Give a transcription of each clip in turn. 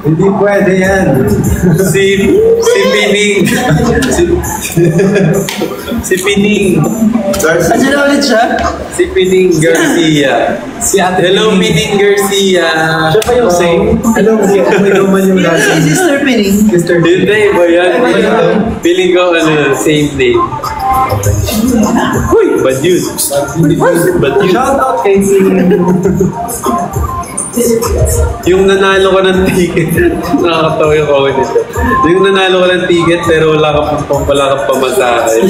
Hindi pwede yan. Si Pining. Si Pining. Ano na ulit siya? Si Pining Garcia. Hello, Pining Garcia. Siya pa yung same? Hello, kasi may naman yung Si last. Sister Pining. Sister Hindi, iba yan. Feeling ko, same name. Uy, bad news. Bad news. Shout out kay Yung nanalo ko ng ticket, nakakatawa yung comment nito. Yung nanalo ko ng ticket pero wala kang pamasahe.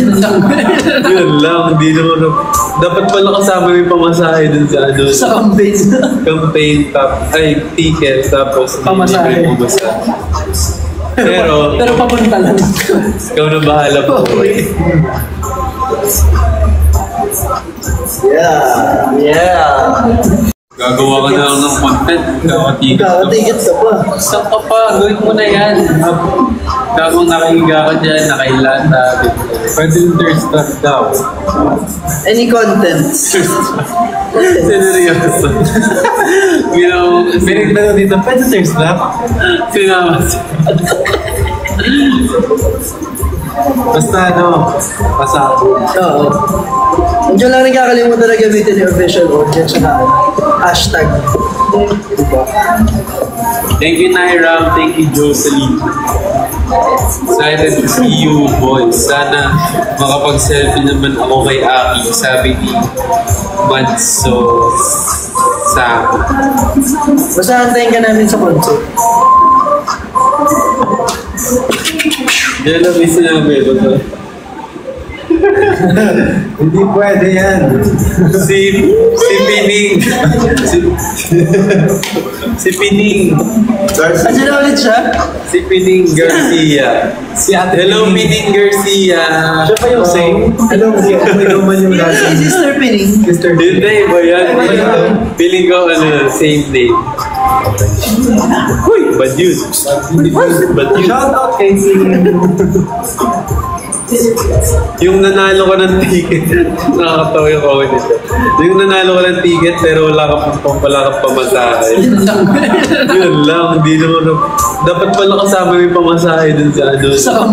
Yun lang, hindi naman. Dapat pala kasama yung pamasahe dun sa ano. Sa Campaign ticket, tapos Pamasahe. Pero papunta lang. ikaw na bahala po. Yeah. Gagawa ka na lang ng content. Kakatigit Kakatigit ka pa. Saan ka pa? Gawin mo na yan. Gagawang nakahiga ka dyan, nakailata. Pwede yung third stuff daw. Any content? Seryoso. Meron na dito, pwede third stuff? Sinama siya. Basta pasako. Oo. Diyan lang nagkakalimutan na gamitin yung official audience at hashtag. Diba? Thank you, Nairam. Thank you, Jocelyn. Excited to see you, boys. Sana makapag-selfie naman ako kay Aki. Sabi ni Mads. So, Basta antayin ka namin sa concert. yan lang may sinabi. Hindi pwede yan. Si Pining. Si Pining. Ano na ulit siya? Si Pining Garcia. Hello, Pining Garcia. Siya pa yung same? Hello, kasi may naman yung last. Si Sister Pining. Sister Hindi, iba yan. Feeling ko, same name. Uy, bad news. Bad news. Shout out kay Yung nanalo ko ng ticket, nakakatawa yung comment nito. Yung nanalo ko ng ticket pero wala kang pamasahe. Yun lang, hindi naman. Dapat pala kasama yung pamasahe dun sa ano. Sa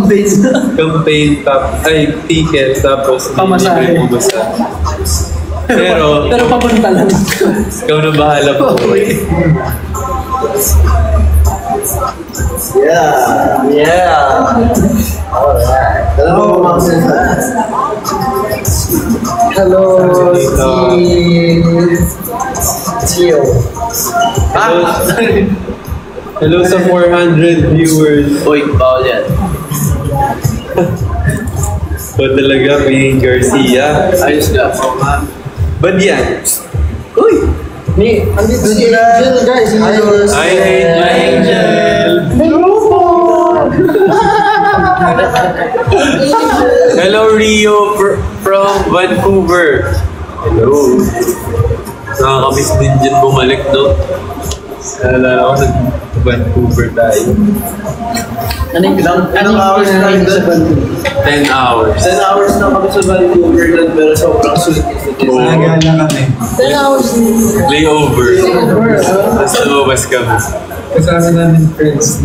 campaign. Ticket, tapos Pamasahe. Pero papunta lang. ikaw na bahala po. Yeah. Hello, Hello, Tio. Hello sa 400 viewers. Uy, bawal yan. O talaga, Pining Garcia. Ayos ka. Ba't yan? Uy! Andito si Angel, guys. Hi, Angel! Hello, Rio from Vancouver. Hello. Nakakamiss din dyan bumalik, no? Naalala ko nag-Vancouver tayo. Anong hours na kami sa Vancouver? 10 hours. 10 hours na kami sa Vancouver lang, pero sobrang sulit. Nagala kami. 10 hours. Layover. Tapos lumabas kami. Kasama namin friends.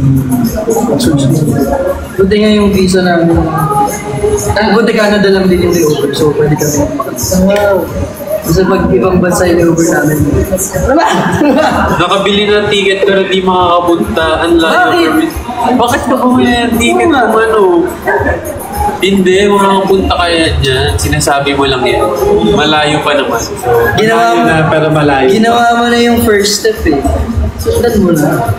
Buti nga yung visa namin. Buti Canada lang din yung layover, so pwede kami makakasama. Kasi pag ibang bansa yung layover namin. Nakabili ng ticket pero di makakapunta. Ang layo. Bakit ka bumili ng ticket kung ano? Hindi, makakapunta kaya dyan. Sinasabi mo lang yan. Malayo pa naman. Pero malayo. Ginawa mo na yung first step eh. Sundan mo na.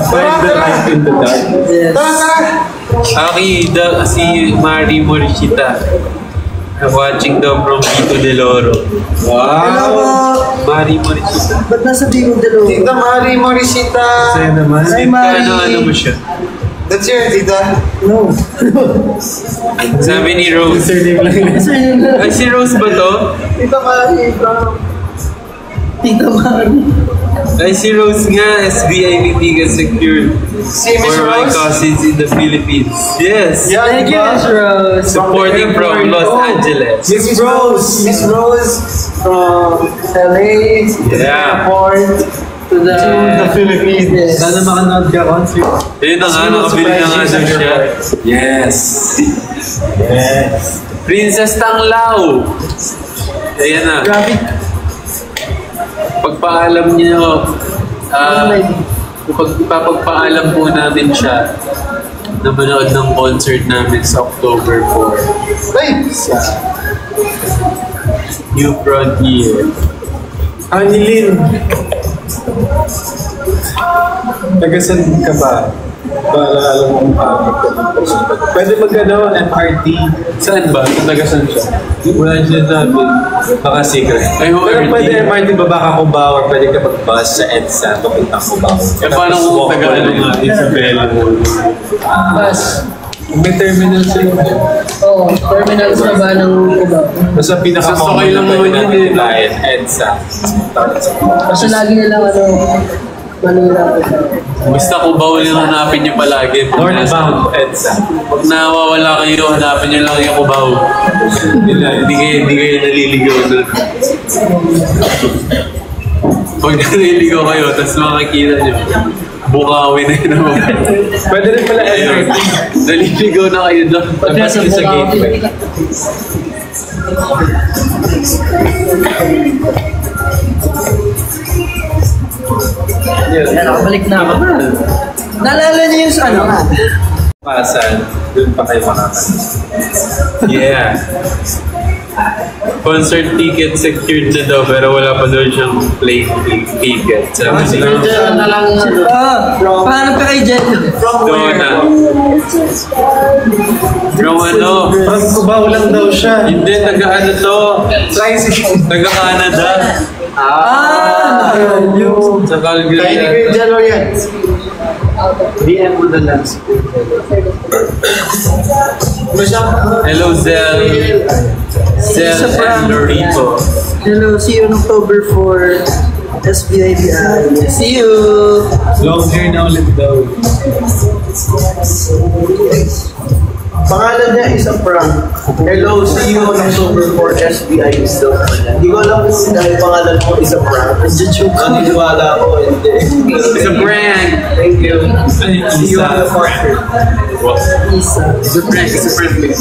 Find the light in the dark. Yes. Aki, si Mari Morishita. Watching daw from Vito Del Oro. Hello po! Mari Morishita. Ba't nasa Bigong Dalo? Tita Mari Morisita! Sa'yo naman. Hi, Mari! Ano mo siya? That's your tita? No. Sabi ni Rose. Surname lang yun. Sir, yun na. Ay, si Rose ba to? Tita Mari from... Tita Mari. Ay, si Rose nga, SBI Ticket Secured. Si Miss For my Rose? cousins in the Philippines. Yes. Yeah, Thank you, diba? Miss Rose. Supporting from Los Angeles. Miss Rose! Miss Rose from LA to Yeah. the airport to to the Philippines. Yes. Sana makanood ka concert. Yun na nga, nakabili na nga daw siya. Yes. Yes. Princess Tanglao. Ayan na. Grabe. Pagpaalam niyo, pagpapaalam po namin siya na manood ng concert namin sa October 4 Ay! sa New Frontier. Anilin. Tagasan ka ba? Para alam mo kung paano ka. Pwede magkano MRT. Saan ba? Tagasan siya? Wala siya namin. Baka secret. Ay, ho, Pero RT. pwede MRT ba baka Cubao or pwede ka mag-bus sa EDSA papuntang Cubao. Eh, paano kung taga ano nga, Isabela mo? Bus. May terminal sa inyo. Oo, terminals na ba ng Cubao? Basta Sasakay lang naman yun eh. Lion, EDSA. Kasi lagi nilang Manila. Basta Cubao yung hanapin niyo palagi. Northbound, EDSA. Pag nawawala kayo, hanapin niyo lang yung Cubao. Hindi kayo naliligaw na. Pag naliligaw kayo, tapos makakita niyo, Bukawi na yun naman. Pwede rin pala Ayun. MRT. Naliligaw na kayo doon. Labas kayo sa gateway. Yan, nakabalik na ako. Naalala niyo yung sa ano? Pasan, doon pa kayo makakasin. Yeah. Concert ticket secured na daw pero wala pa daw siyang plane ticket. Sabi nila, na lang. Paano ka kay Jen? doon na. From ano? From Cubao lang daw siya. Hindi, taga-ano to? Taga-Canada. Yung Sa Kaya ni Calgary. Kuya Jano yan. DM mo na lang. Hello, Zel. Zel and Lorito. Hello, see you on October 4. SBIBI. See you! Long hair na ulit daw. Pangalan niya is a prank. Hello, see you on October 4 SBI is daw. Hindi ko alam kung dahil pangalan mo is a prank. Naniniwala ako, hindi. It's a prank. Thank you. See you on the Isa. concert. What? Isa. It's a prank. It's a prank.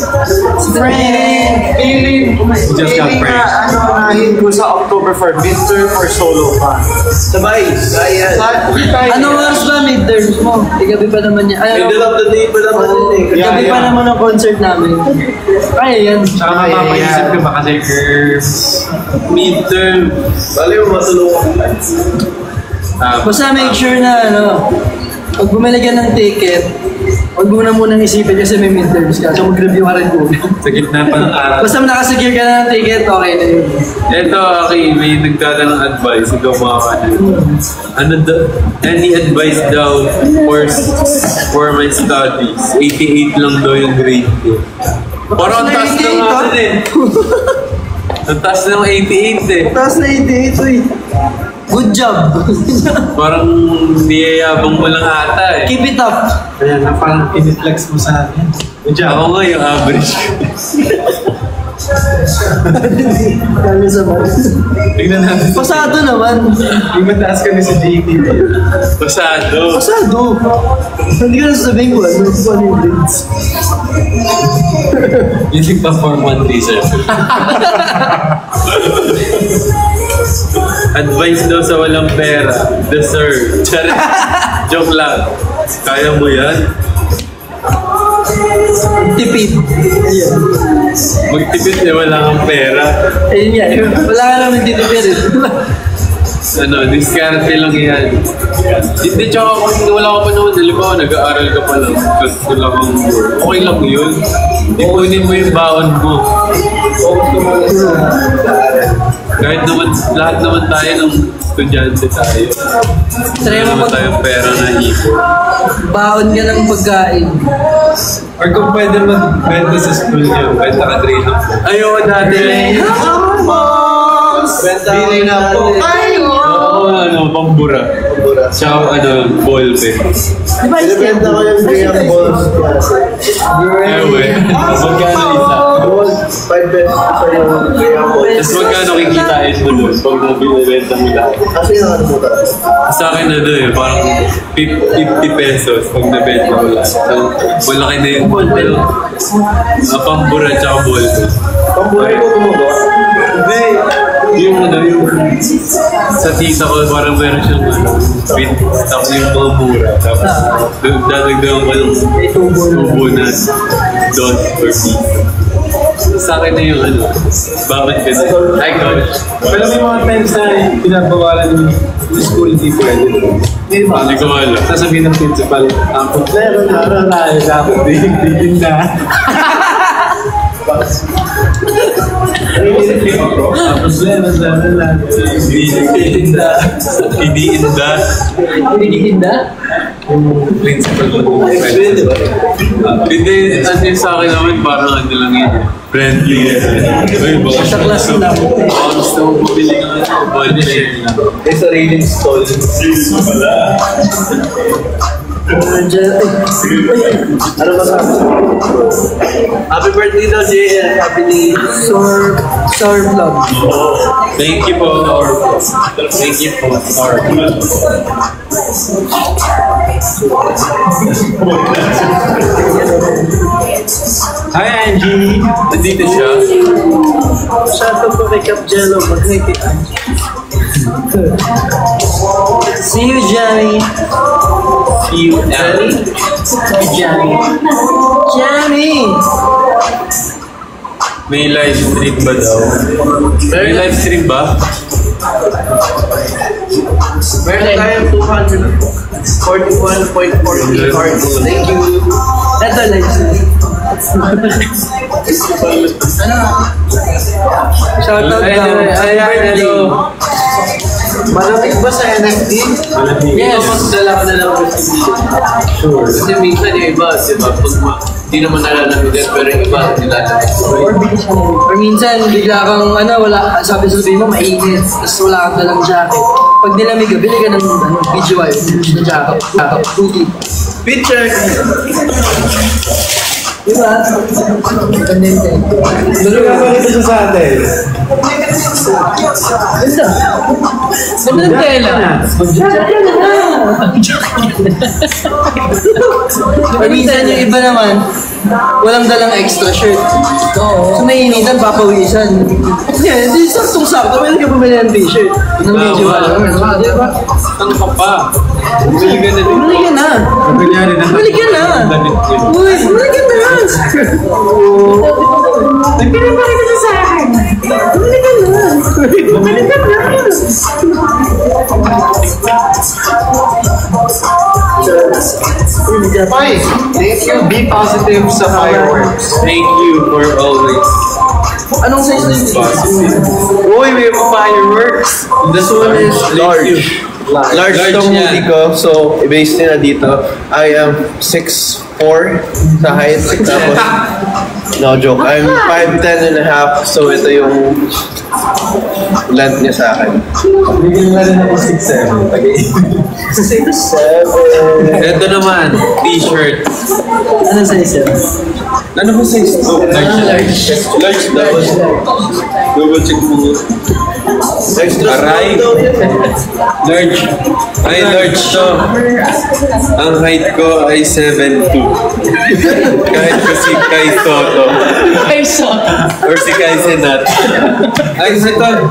Frank! Feeling Just got pranked. na unahin ko sa October 4, midterm or solo pa? Sabay. Kaya. Anong oras ba midterms mo? Gabi pa naman yan. Ay, Middle of the day pa naman yun eh. gabi pa naman ang concert namin. Kaya yan. Saka mapapaisip ka ba kasi curves. Midterm. Bali mo matulungan. Basta make sure na pag bumili ka ng ticket, huwag mo na munang isipin kasi may midterms ka. So mag-review ka rin muna. Sa gitna pa ng araw. Basta nakasecure ka na ng ticket, okay na yun. Ito, Aki, may nagdala ng advice. Ikaw mga ano daw? Any advice daw for my studies? 88 lang daw yung grade ko. Parang ang taas na nga dun eh. Ang taas na ng 88 eh. Tapos na 88, uy. Good job. Parang niyayabang mo lang ata eh. Keep it up. Kaya nga parang piniflex mo sa akin. Good job. Ako nga yung average ko. Kami sa bar. Tignan natin. Pasado naman. Yung mataas kami sa JTV. Pasado. Pasado. Hindi ko na sasabihin ko ano yung grades. Yung nagpa-form 1 research. Advice daw sa walang pera. Deserve. Charit. Joke lang. Kaya mo yan? Tipid. Ayun. Magtipid eh, wala kang pera. Ayun nga. Wala ka naman titipid eh. Ano, diskarte lang yan. Hindi, tsaka kung wala ka pa naman, halimbawa, nag-aaral ka pa lang, tapos wala kang work, okay lang yun. Ipunin mo yung baon mo. Kahit naman, lahat naman tayo ng estudyante tayo. Try Wala mo naman pag tayong pera na ipon. baon ka ng pagkain. Or kung pwede magbenta sa school niyo, benta ka 3 lang. Ayoko dati. Bilay na po. Ay, Oo, pambura. Tsaka ball pen. Di ba isa? Depende ko yung Graham balls klase. Magkano isa? 5 pesos pa yung Graham balls. Tapos magkano kikitain mo doon pag binibenta mo lahat? Kasi yung ano mo talaga. Sa akin parang 50 pesos pag nabenta mo lahat. So, malaki na yun. Pambura tsaka ball pen. Pambuhay ko bumubo. Hindi. Yung sa tita ko parang meron siyang tapos yung mga mura. Tapos dadagdagan ko ng tubo na dot or piso. Sa akin na yung bakit kasi? Ay, gosh. Pero may mga times na pinabawalan yung school, hindi pwede. Hindi ko alam. Sasabihin ng principal, ang problema na tayo dapat din na. Hindi inda. Principal ko. Hindi, sa akin naman parang lang yun. Friendly. Sa class na lang. Gusto mo bumili ng ball pen. May sariling stall. Ano ba sa Happy birthday daw, JL. Happy day. Sour vlog. Thank you po. Thank you po. Hi, Angie! Nandito siya. Shoutout po kay Cap Jello. Mag-hi kay Angie. See you, Johnny. See you, Annie. Johnny. Johnny! May live stream ba daw? May live stream ba? Meron tayong 241.40 cards. Thank you. Ito, live. Shoutout daw. Hello. Malamig ba sa NFT? Yes. Magdala ka na lang ko sa Sure. Kasi minsan yung iba, di ba? Pag hindi naman nalalamigin, pero yung iba, nilalamig. Or minsan, bigla kang, wala, sabi mo, mainit, tapos wala kang dalang jacket. Pag nilamig ka, bili ka ng video na jacket. Hoodie. Picture! Diba? Kandente. Ano nga ba ito sa atin? Ganda. Ganda ng tela. Or minsan yung iba naman, walang dalang extra shirt. So naiinitan, papawisan. Yeah, hindi saktong-sakto. Pwede ka bumili ng t-shirt. Ng medyo diba? Ano ka pa? Bumili ka na din. Bumili ka na. Kunyari na. Bumili ka na. Uy, bumili ka na. Nagpinapakita ka sa akin. Bumili ka na. Bumili ka na. Bye! Thank you. Be positive sa fireworks. Thank you for always. Anong size na yun? Uy, may pa fireworks. This one is large. Large tong yan. hoodie ko, so i-base nila dito. I am 6'4" sa height. Tapos, no joke, I'm 5'10 and a half, so ito yung length niya sa akin. Bigyan nga rin ako 6'7". 6'7". Ito naman, t-shirt. Anong size yan? Ano ba size? Large. Large daw. Double check mo. Extra Aray. small daw yan. Large. Ay, large to. Ang height ko ay 7'2". Kahit ko si Kai Soto. Or si Kai Senat. Ay, ito.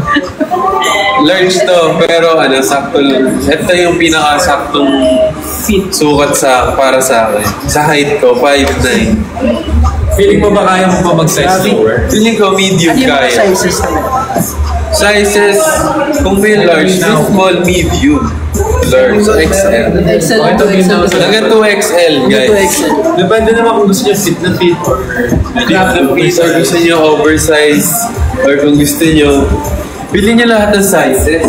Large to, pero sakto lang. Ito yung pinakasaktong sukat para sa akin. Sa height ko, 5'9". Feeling mo ba kaya mo pa mag-size lower? Feeling ko medium Ano yung mga kaya. sizes naman? Sizes, kung may large, small, medium. Large, XL. XL Oh, ito to XL. Hanggang 2XL, guys. Depende naman kung gusto nyo fit na fit. Crop na piece, or gusto nyo oversize, or kung gusto nyo, pili nyo lahat ng sizes.